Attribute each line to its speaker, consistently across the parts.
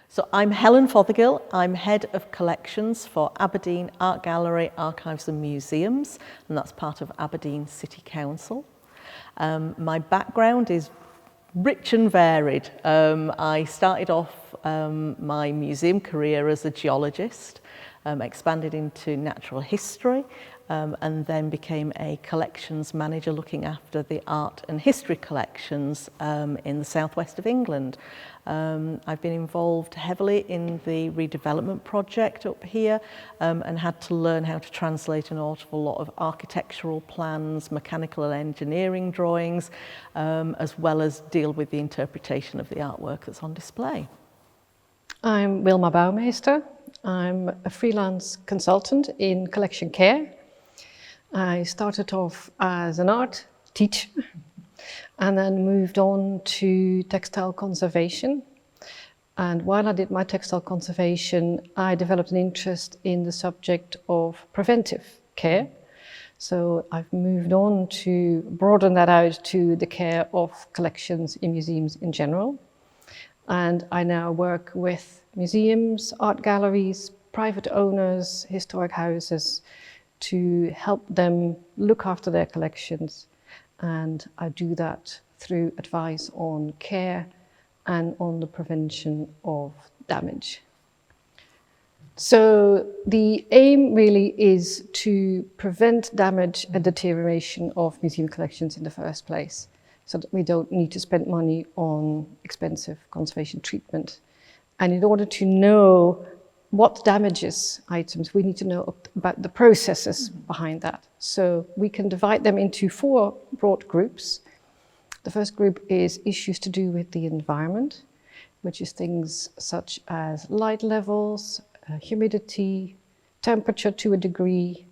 Speaker 1: So I'm Helen Fothergill. I'm Head of Collections for Aberdeen Art Gallery, Archives and Museums, and that's part of Aberdeen City Council. My background is rich and varied. I started off my museum career as a geologist, expanded into natural history, and then became a collections manager looking after the art and history collections in the southwest of England. I've been involved heavily in the redevelopment project up here and had to learn how to translate an awful lot of architectural plans, mechanical and engineering drawings, as well as deal with the interpretation of the artwork that's on display.
Speaker 2: I'm Wilma Bouwmeester. I'm a freelance consultant in collection care. I started off as an art teacher and then moved on to textile conservation. And while I did my textile conservation, I developed an interest in the subject of preventive care. So I've moved on to broaden that out to the care of collections in museums in general. And I now work with museums, art galleries, private owners, historic houses to help them look after their collections. And I do that through advice on care and on the prevention of damage. So the aim really is to prevent damage and deterioration of museum collections in the first place, so that we don't need to spend money on expensive conservation treatment. And in order to know what damages items, we need to know about the processes behind that. So we can divide them into 4 broad groups. The first group is issues to do with the environment, which is things such as light levels, humidity, temperature to a degree,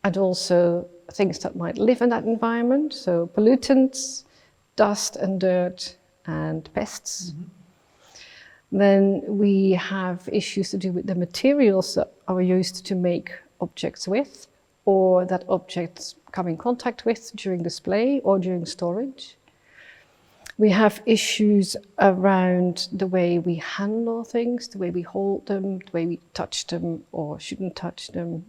Speaker 2: and also things that might live in that environment. So pollutants, dust and dirt, and pests. Then we have issues to do with the materials that are used to make objects with, or that objects come in contact with during display or during storage. We have issues around the way we handle things, the way we hold them, the way we touch them or shouldn't touch them.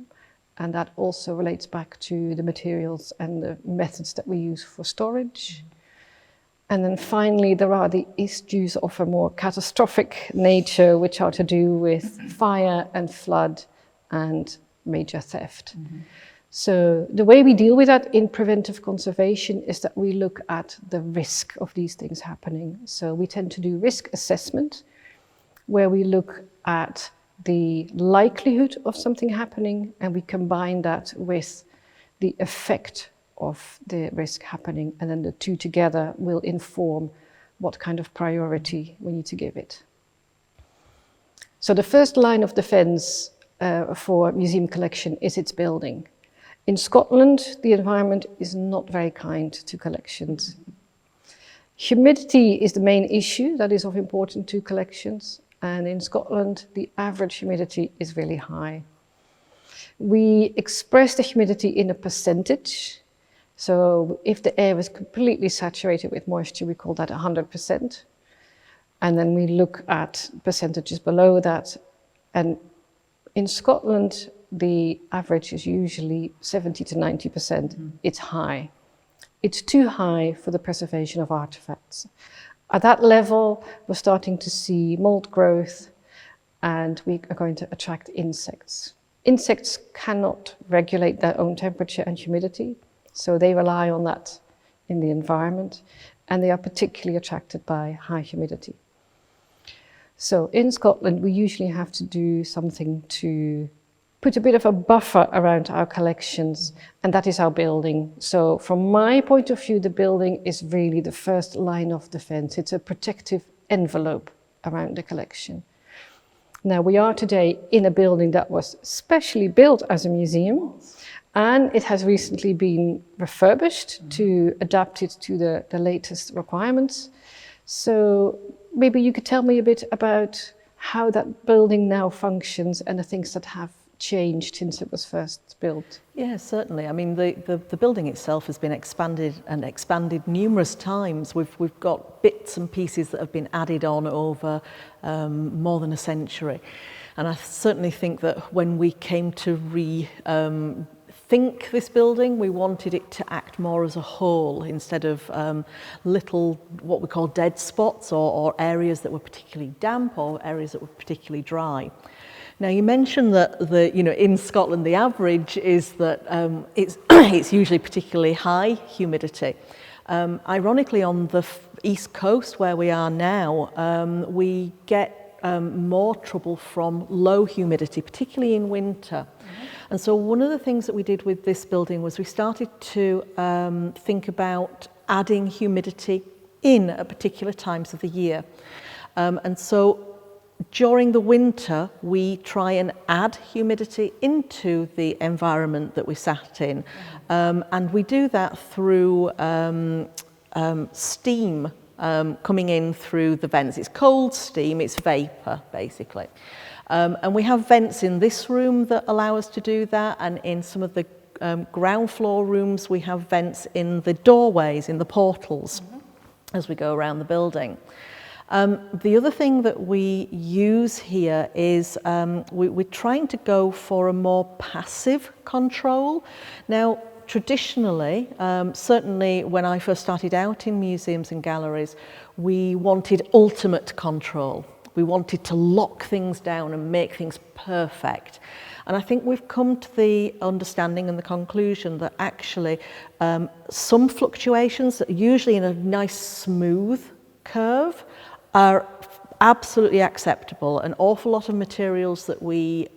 Speaker 2: And that also relates back to the materials and the methods that we use for storage. And then finally, there are the issues of a more catastrophic nature, which are to do with fire and flood and major theft. So the way we deal with that in preventive conservation is that we look at the risk of these things happening. So we tend to do risk assessment, where we look at the likelihood of something happening, and we combine that with the effect of the risk happening, and then the two together will inform what kind of priority we need to give it. So the first line of defense for museum collection is its building. In Scotland, the environment is not very kind to collections. Humidity is the main issue that is of importance to collections, and in Scotland, the average humidity is really high. We express the humidity in a percentage. So if the air is completely saturated with moisture, we call that 100%. And then we look at percentages below that. And in Scotland, the average is usually 70 to 90%. It's high. It's too high for the preservation of artifacts. At that level, we're starting to see mold growth, and we are going to attract insects. Insects cannot regulate their own temperature and humidity, so they rely on that in the environment, and they are particularly attracted by high humidity. So in Scotland, we usually have to do something to put a bit of a buffer around our collections, and that is our building. So from my point of view, the building is really the first line of defense. It's a protective envelope around the collection. Now, we are today in a building that was specially built as a museum, and it has recently been refurbished to adapt it to the latest requirements. So maybe you could tell me a bit about how that building now functions and the things that have changed since it was first built?
Speaker 1: Yeah, certainly. I mean, the building itself has been expanded numerous times. We've got bits and pieces that have been added on over more than a century. And I certainly think that when we came to think this building, we wanted it to act more as a whole instead of little, what we call dead spots, or areas that were particularly damp or areas that were particularly dry. Now, you mentioned that in Scotland the average is that it's usually particularly high humidity. Ironically, on the east coast where we are now, we get more trouble from low humidity, particularly in winter. And so one of the things that we did with this building was we started to think about adding humidity in at particular times of the year. And so during the winter, we try and add humidity into the environment that we sat in. And we do that through steam coming in through the vents. It's cold steam, it's vapour, basically. And we have vents in this room that allow us to do that, and in some of the ground floor rooms we have vents in the doorways, in the portals, as we go around the building. The other thing that we use here is we're trying to go for a more passive control. Now, traditionally, certainly when I first started out in museums and galleries, we wanted ultimate control. We wanted to lock things down and make things perfect. And I think we've come to the understanding and the conclusion that actually some fluctuations, usually in a nice smooth curve, are absolutely acceptable. An awful lot of materials that we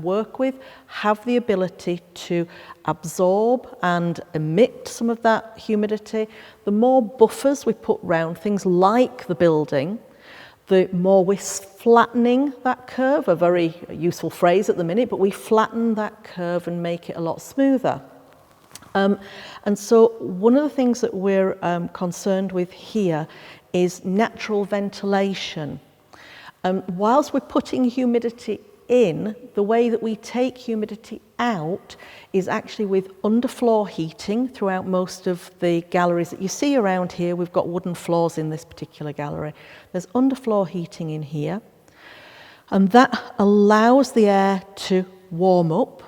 Speaker 1: work with have the ability to absorb and emit some of that humidity. The more buffers we put around things like the building, the more we're flattening that curve, a very useful phrase at the minute, but we flatten that curve and make it a lot smoother. And so one of the things that we're concerned with here is natural ventilation. Whilst we're putting humidity in, the way that we take humidity out is actually with underfloor heating throughout most of the galleries that you see around here. We've got wooden floors in this particular gallery. There's underfloor heating in here, and that allows the air to warm up.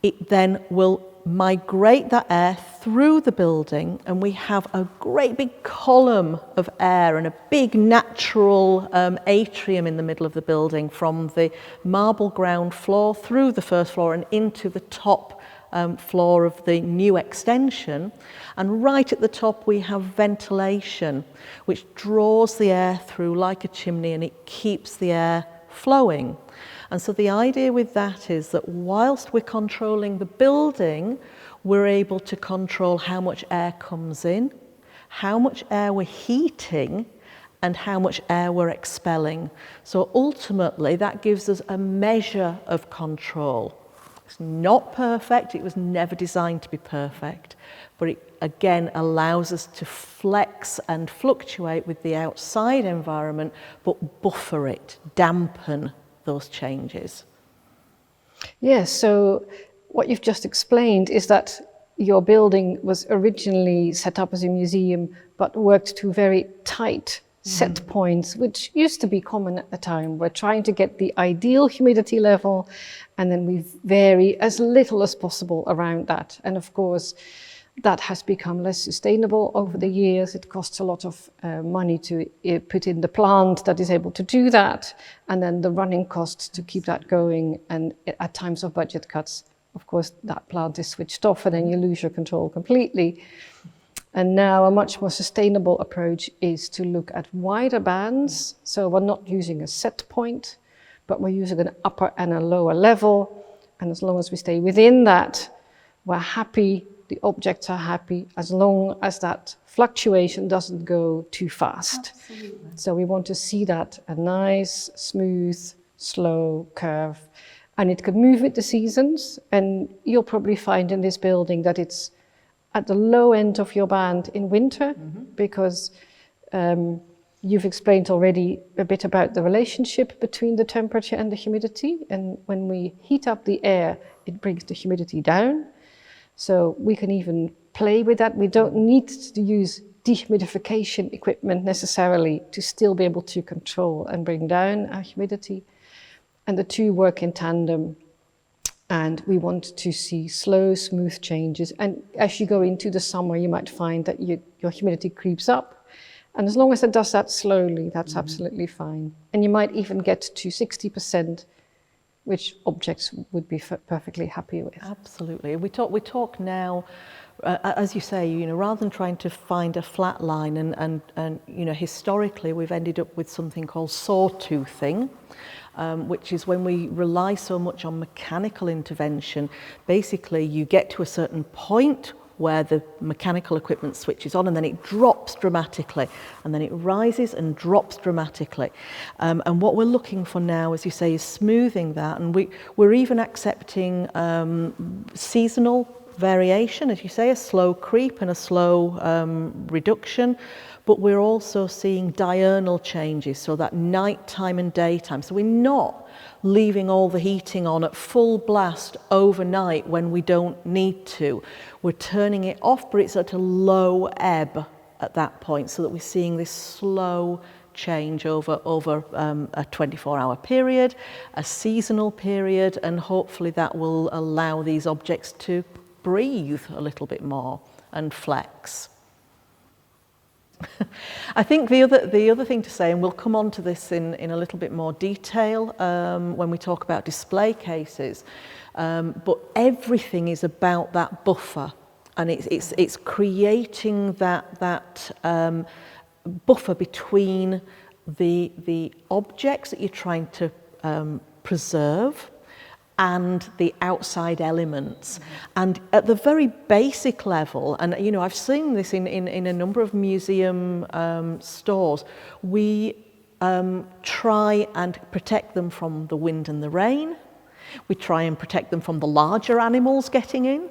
Speaker 1: It then will migrate that air through the building, and we have a great big column of air and a big natural atrium in the middle of the building, from the marble ground floor through the first floor and into the top floor of the new extension. And right at the top we have ventilation, which draws the air through like a chimney, and it keeps the air flowing. And so the idea with that is that whilst we're controlling the building, we're able to control how much air comes in, how much air we're heating, and how much air we're expelling. So ultimately, that gives us a measure of control. It's not perfect, it was never designed to be perfect, but it again allows us to flex and fluctuate with the outside environment, but buffer it, dampen those changes.
Speaker 2: Yes, so what you've just explained is that your building was originally set up as a museum, but worked to very tight set points, which used to be common at the time. We're trying to get the ideal humidity level, and then we vary as little as possible around that. And of course, that has become less sustainable over the years. It costs a lot of money to put in the plant that is able to do that, and then the running costs to keep that going. And at times of budget cuts, of course, that plant is switched off and then you lose your control completely. And now a much more sustainable approach is to look at wider bands. So we're not using a set point, but we're using an upper and a lower level. And as long as we stay within that, we're happy. The objects are happy as long as that fluctuation doesn't go too fast. Absolutely. So we want to see that a nice, smooth, slow curve. And it can move with the seasons. And you'll probably find in this building that it's at the low end of your band in winter, because You've explained already a bit about the relationship between the temperature and the humidity, and when we heat up the air, it brings the humidity down. So we can even play with that. We don't need to use dehumidification equipment necessarily to still be able to control and bring down our humidity. And the two work in tandem. And we want to see slow, smooth changes. And as you go into the summer, you might find that your humidity creeps up. And as long as it does that slowly, that's absolutely fine. And you might even get to 60%, which objects would be perfectly happy with.
Speaker 1: Absolutely. We talk now, as you say, rather than trying to find a flat line, and historically we've ended up with something called sawtoothing, which is when we rely so much on mechanical intervention. Basically, you get to a certain point where the mechanical equipment switches on, and then it drops dramatically, and then it rises and drops dramatically. And what we're looking for now, as you say, is smoothing that, and we're even accepting seasonal variation, as you say, a slow creep and a slow reduction. But we're also seeing diurnal changes, so that nighttime and daytime. So we're not leaving all the heating on at full blast overnight when we don't need to. We're turning it off, but it's at a low ebb at that point, so that we're seeing this slow change over a 24-hour period, a seasonal period, and hopefully that will allow these objects to breathe a little bit more and flex. I think the other thing to say, and we'll come on to this in a little bit more detail when we talk about display cases, but everything is about that buffer, and it's creating that buffer between the objects that you're trying to preserve and the outside elements. And at the very basic level, and I've seen this in a number of museum stores, we try and protect them from the wind and the rain. We try and protect them from the larger animals getting in.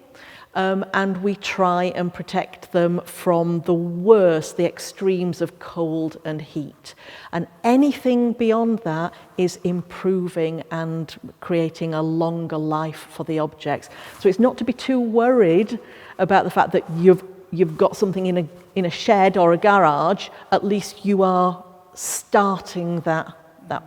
Speaker 1: And we try and protect them from the worst, the extremes of cold and heat. And anything beyond that is improving and creating a longer life for the objects. So it's not to be too worried about the fact that you've got something in a shed or a garage. At least you are starting that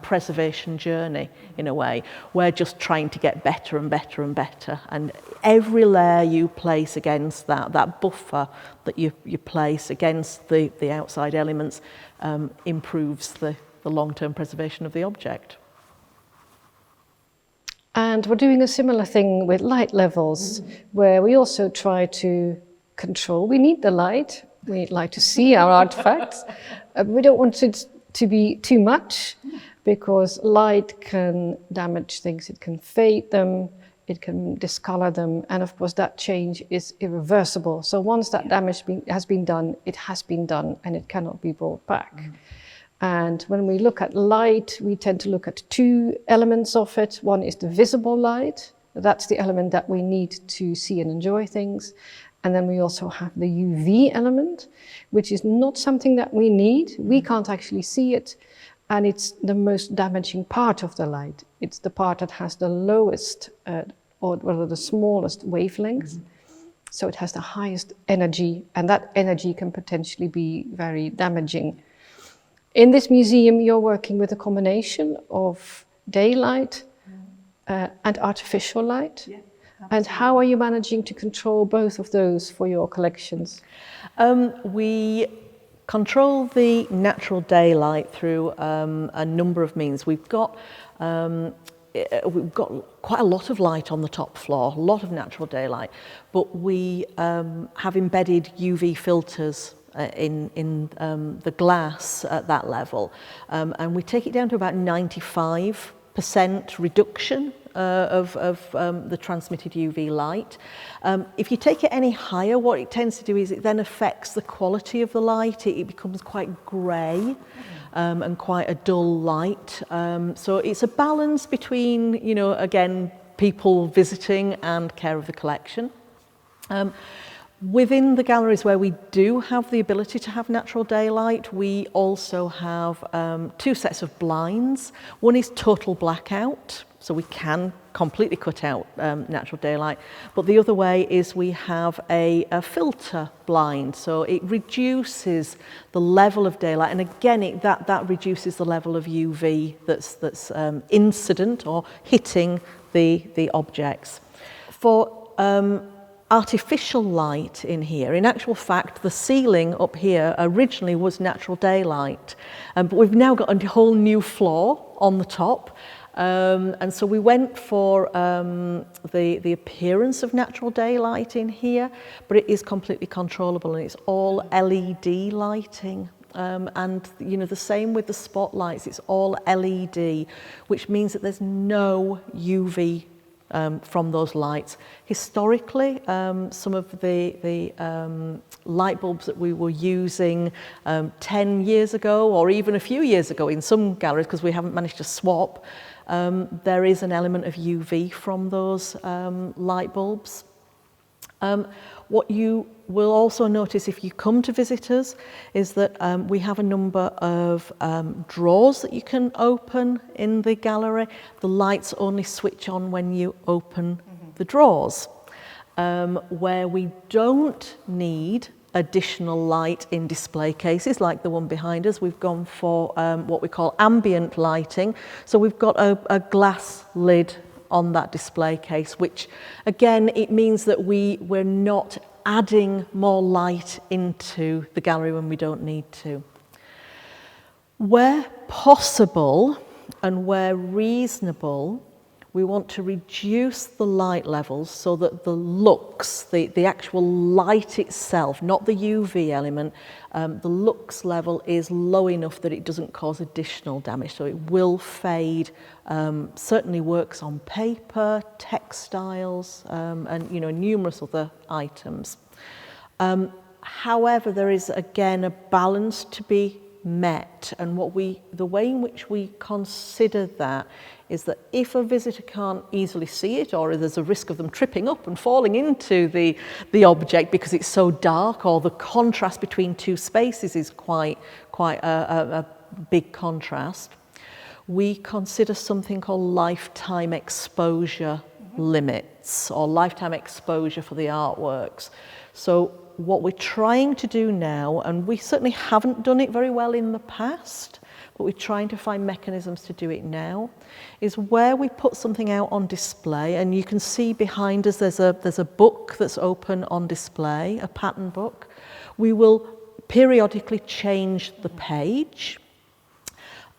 Speaker 1: preservation journey in a way. We're just trying to get better and better and better, and every layer you place against that buffer that you place against the outside elements improves the long-term preservation of the object.
Speaker 2: And we're doing a similar thing with light levels, where we also try to control. We need the light, we like to see our artifacts. We don't want it to be too much, because light can damage things. It can fade them, it can discolor them, and of course that change is irreversible. So once that damage has been done, it has been done, and it cannot be brought back. And when we look at light, we tend to look at two elements of it. One is the visible light. That's the element that we need to see and enjoy things. And then we also have the UV element, which is not something that we need. We can't actually see it. And it's the most damaging part of the light. It's the part that has the lowest or the smallest wavelengths. So it has the highest energy, and that energy can potentially be very damaging. In this museum, you're working with a combination of daylight and artificial light. Yeah, and how are you managing to control both of those for your collections?
Speaker 1: We control the natural daylight through a number of means. We've got quite a lot of light on the top floor, a lot of natural daylight, but we have embedded UV filters in the glass at that level, and we take it down to about 95% reduction of the transmitted UV light. If you take it any higher, what it tends to do is it then affects the quality of the light. It becomes quite grey and quite a dull light. So it's a balance between, again, people visiting and care of the collection. Within the galleries where we do have the ability to have natural daylight, we also have 2 sets of blinds. One is total blackout, so we can completely cut out natural daylight. But the other way is we have a filter blind, so it reduces the level of daylight, and again that reduces the level of UV that's incident or hitting the objects. For artificial light in here, in actual fact the ceiling up here originally was natural daylight, but we've now got a whole new floor on the top, and so we went for the appearance of natural daylight in here, but it is completely controllable and it's all LED lighting. And you know, the same with the spotlights, it's all LED, which means that there's no UV from those lights. Historically, some of the light bulbs that we were using 10 years ago, or even a few years ago in some galleries, because we haven't managed to swap, there is an element of UV from those light bulbs. What you will also notice if you come to visit us is that we have a number of drawers that you can open in the gallery. The lights only switch on when you open the drawers. Where we don't need additional light in display cases like the one behind us, we've gone for what we call ambient lighting. So we've got a glass lid on that display case, which again, it means that we're not adding more light into the gallery when we don't need to. Where possible and where reasonable, we want to reduce the light levels so that the lux, the actual light itself, not the UV element, the lux level is low enough that it doesn't cause additional damage. So it will fade, certainly works on paper, textiles, and you know, numerous other items. However, there is again a balance to be met, and the way in which we consider that is that if a visitor can't easily see it, or there's a risk of them tripping up and falling into the object because it's so dark, or the contrast between 2 spaces is quite a big contrast, we consider something called lifetime exposure limits, or lifetime exposure for the artworks. So what we're trying to do now, and we certainly haven't done it very well in the past, but we're trying to find mechanisms to do it now, is where we put something out on display, and you can see behind us there's a book that's open on display, a pattern book. We will periodically change the page,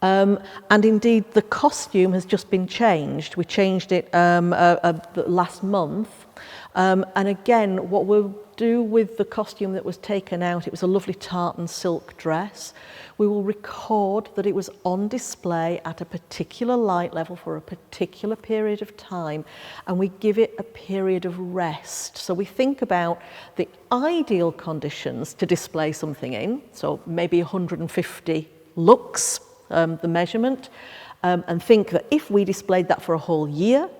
Speaker 1: and indeed the costume has just been changed. We changed it last month, and again what we'll do with the costume that was taken out, it was a lovely tartan silk dress. We will record that it was on display at a particular light level for a particular period of time, and we give it a period of rest. So we think about the ideal conditions to display something in, so maybe 150 lux, the measurement, and think that if we displayed that for a whole year,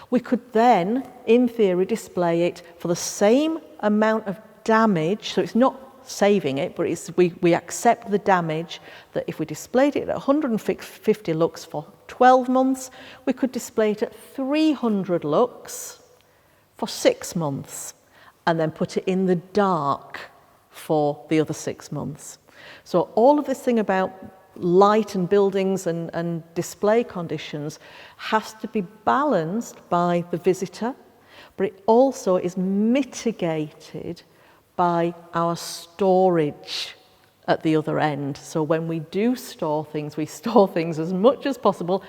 Speaker 1: we could then, in theory, display it for the same amount of damage. So it's not saving it, but we accept the damage that if we displayed it at 150 lux for 12 months, we could display it at 300 lux for 6 months, and then put it in the dark for the other 6 months. So all of this thing about light and buildings and display conditions has to be balanced by the visitor, but it also is mitigated by our storage at the other end. So when we do store things, we store things as much as possible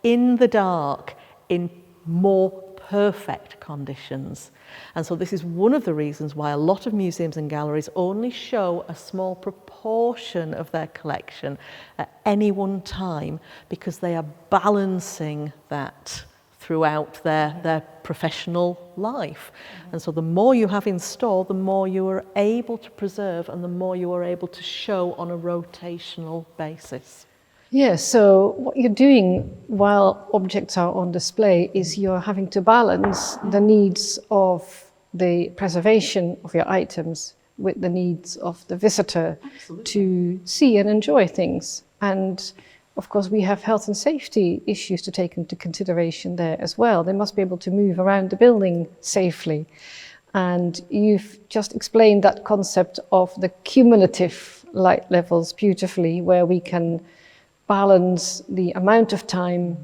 Speaker 1: in the dark, in more perfect conditions. And so this is one of the reasons why a lot of museums and galleries only show a small proportion of their collection at any one time, because they are balancing that throughout their professional life. And so the more you have in store, the more you are able to preserve and the more you are able to show on a rotational basis.
Speaker 2: Yeah, so what you're doing while objects are on display is you're having to balance the needs of the preservation of your items with the needs of the visitor to see and enjoy things. And of course, we have health and safety issues to take into consideration there as well. They must be able to move around the building safely. And you've just explained that concept of the cumulative light levels beautifully, where we can balance the amount of time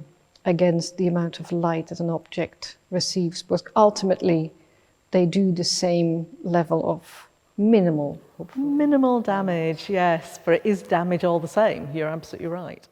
Speaker 2: against the amount of light that an object receives, because ultimately they do the same level of minimal.
Speaker 1: Minimal damage, yes, but it is damage all the same. You're absolutely right.